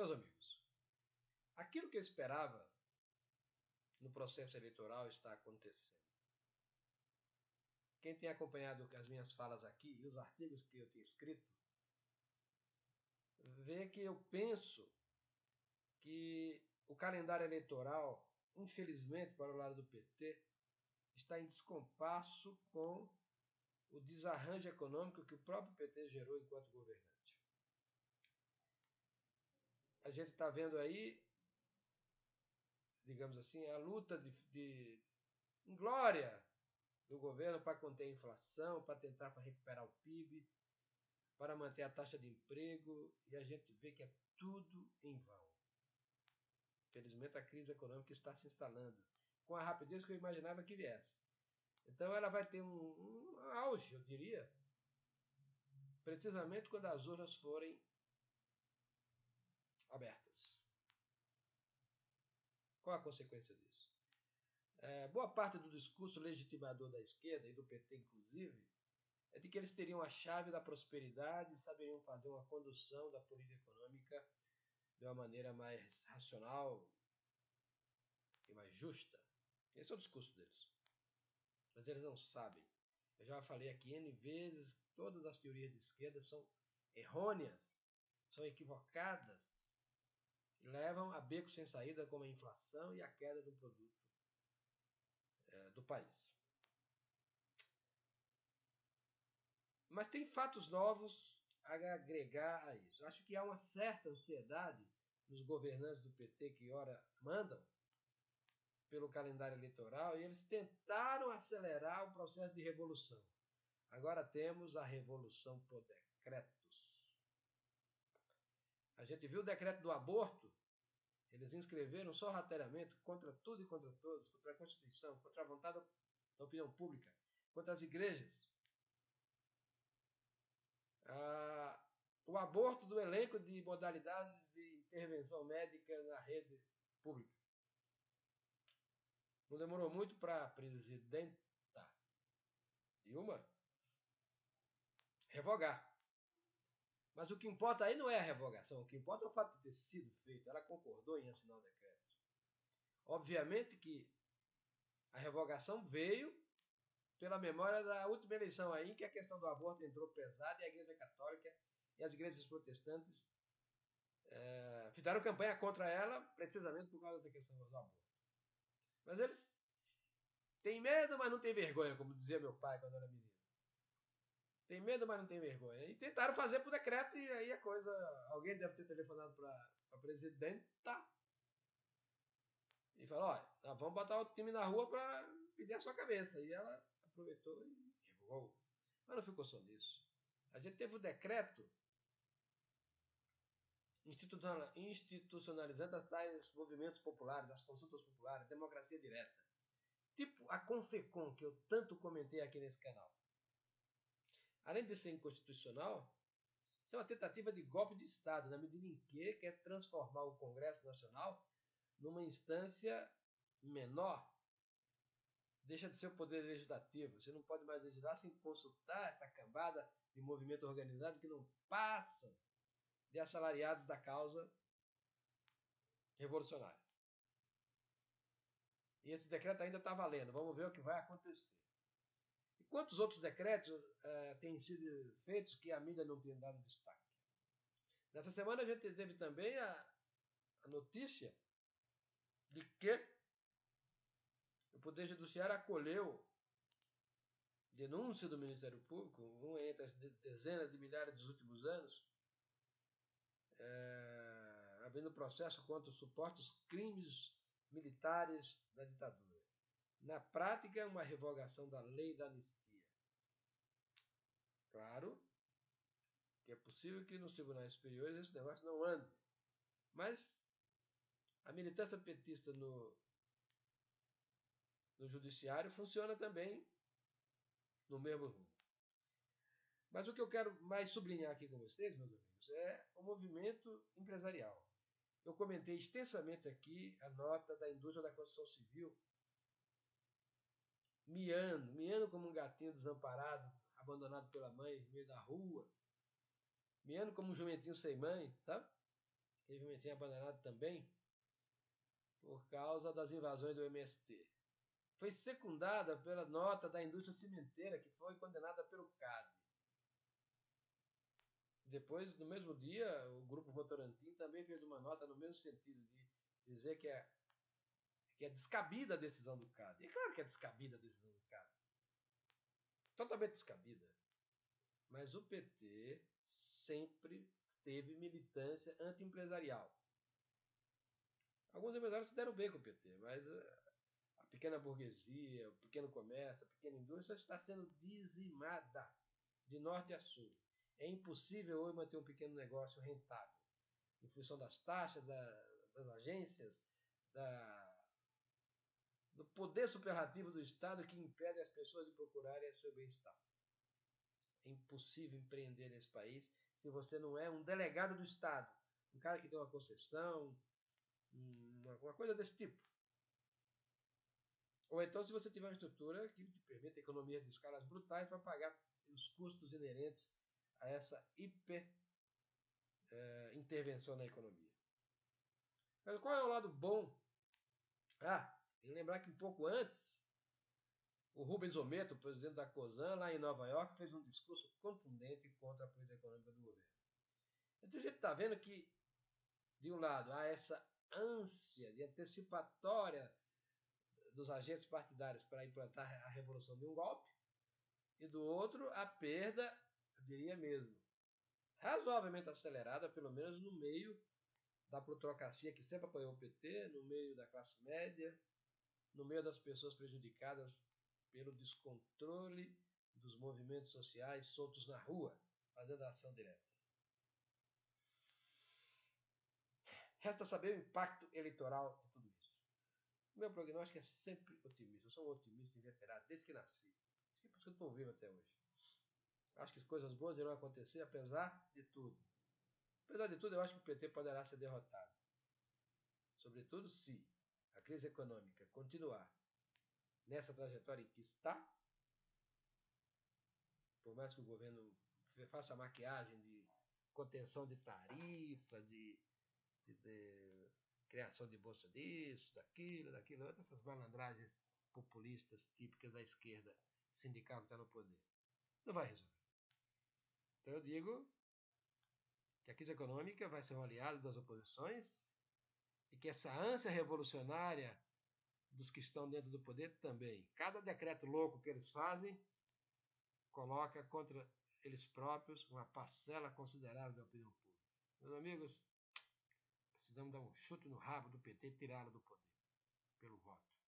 Meus amigos, aquilo que eu esperava no processo eleitoral está acontecendo. Quem tem acompanhado as minhas falas aqui e os artigos que eu tenho escrito, vê que eu penso que o calendário eleitoral, infelizmente para o lado do PT, está em descompasso com o desarranjo econômico que o próprio PT gerou enquanto governante. A gente está vendo aí, digamos assim, a luta de glória do governo para conter a inflação, para tentar recuperar o PIB, para manter a taxa de emprego, e a gente vê que é tudo em vão. Felizmente a crise econômica está se instalando com a rapidez que eu imaginava que viesse. Então ela vai ter um auge, eu diria, precisamente quando as urnas forem abertas. Qual a consequência disso? Boa parte do discurso legitimador da esquerda, e do PT inclusive, é de que eles teriam a chave da prosperidade e saberiam fazer uma condução da política econômica de uma maneira mais racional e mais justa. Esse é o discurso deles. Mas eles não sabem. Eu já falei aqui N vezes, todas as teorias de esquerda são errôneas, são equivocadas, e levam a beco sem saída como a inflação e a queda do produto do país. Mas tem fatos novos a agregar a isso. Eu acho que há uma certa ansiedade nos governantes do PT que ora mandam pelo calendário eleitoral e eles tentaram acelerar o processo de revolução. Agora temos a revolução por decretos. A gente viu o decreto do aborto, eles inscreveram sorrateiramente contra tudo e contra todos, contra a Constituição, contra a vontade da opinião pública, contra as igrejas. O aborto do elenco de modalidades de intervenção médica na rede pública. Não demorou muito para a presidenta Dilma revogar. Mas o que importa aí não é a revogação, o que importa é o fato de ter sido feito. Ela concordou em assinar o decreto. Obviamente que a revogação veio pela memória da última eleição aí, que a questão do aborto entrou pesada e a Igreja Católica e as igrejas protestantes fizeram campanha contra ela precisamente por causa da questão do aborto. Mas eles têm medo, mas não têm vergonha, como dizia meu pai quando era menino. Tem medo, mas não tem vergonha. E tentaram fazer por decreto e aí a coisa... Alguém deve ter telefonado para a presidenta e falou, olha, nós vamos botar o time na rua para pedir a sua cabeça. E ela aproveitou e revogou. Mas não ficou só nisso. A gente teve o decreto institucionalizando as tais movimentos populares, as consultas populares, democracia direta. Tipo a Confecom, que eu tanto comentei aqui nesse canal. Além de ser inconstitucional, isso é uma tentativa de golpe de Estado, na medida em que quer transformar o Congresso Nacional numa instância menor. Deixa de ser o poder legislativo. Você não pode mais legislar sem consultar essa cambada de movimento organizado que não passam de assalariados da causa revolucionária. E esse decreto ainda está valendo. Vamos ver o que vai acontecer. E quantos outros decretos têm sido feitos que a mídia não tem dado destaque? Nessa semana a gente teve também a notícia de que o Poder Judiciário acolheu denúncia do Ministério Público, uma entre as dezenas de milhares dos últimos anos, havendo processo contra os supostos crimes militares da ditadura. Na prática, uma revogação da lei da anistia. Claro que é possível que nos tribunais superiores esse negócio não ande, mas a militância petista no judiciário funciona também no mesmo rumo. Mas o que eu quero mais sublinhar aqui com vocês, meus amigos, é o movimento empresarial. Eu comentei extensamente aqui a nota da indústria da construção civil, miando como um gatinho desamparado, abandonado pela mãe no meio da rua, miando como um jumentinho sem mãe, sabe? tinha abandonado também por causa das invasões do MST. Foi secundada pela nota da indústria cimenteira, que foi condenada pelo CAD. Depois, no mesmo dia, o Grupo Votorantim também fez uma nota no mesmo sentido, de dizer que é descabida a decisão do CAD. E claro que é descabida a decisão do CAD. Totalmente descabida. Mas o PT sempre teve militância anti-empresarial. Alguns empresários se deram bem com o PT, mas a pequena burguesia, o pequeno comércio, a pequena indústria está sendo dizimada de norte a sul. É impossível hoje manter um pequeno negócio rentável, em função das taxas, das agências, do poder superlativo do Estado que impede as pessoas de procurarem o seu bem-estar. É impossível empreender nesse país se você não é um delegado do Estado, um cara que deu uma concessão, uma coisa desse tipo. Ou então se você tiver uma estrutura que te permita economias de escalas brutais para pagar os custos inerentes a essa intervenção na economia. Mas qual é o lado bom? Tem que lembrar que um pouco antes, o Rubens Ometo, presidente da COSAN, lá em Nova York, fez um discurso contundente contra a política econômica do governo. Então a gente está vendo que, de um lado, há essa ânsia de antecipatória dos agentes partidários para implantar a revolução de um golpe, e do outro, a perda, eu diria mesmo, razoavelmente acelerada, pelo menos no meio da plutocracia que sempre apoiou o PT, no meio da classe média, no meio das pessoas prejudicadas pelo descontrole dos movimentos sociais soltos na rua, fazendo ação direta. Resta saber o impacto eleitoral de tudo isso. O meu prognóstico é sempre otimista. Eu sou um otimista inveterado desde que nasci. Acho que é por isso que eu estou vivo até hoje. Acho que as coisas boas irão acontecer apesar de tudo. Apesar de tudo, eu acho que o PT poderá ser derrotado. Sobretudo se a crise econômica continuar nessa trajetória em que está, por mais que o governo faça maquiagem de contenção de tarifa, de criação de bolsa disso, daquilo, outras essas malandragens populistas típicas da esquerda sindical que está no poder. Isso não vai resolver. Então eu digo que a crise econômica vai ser um aliado das oposições e que essa ânsia revolucionária dos que estão dentro do poder também. Cada decreto louco que eles fazem coloca contra eles próprios uma parcela considerável da opinião pública. Meus amigos, precisamos dar um chute no rabo do PT e tirá-lo do poder pelo voto.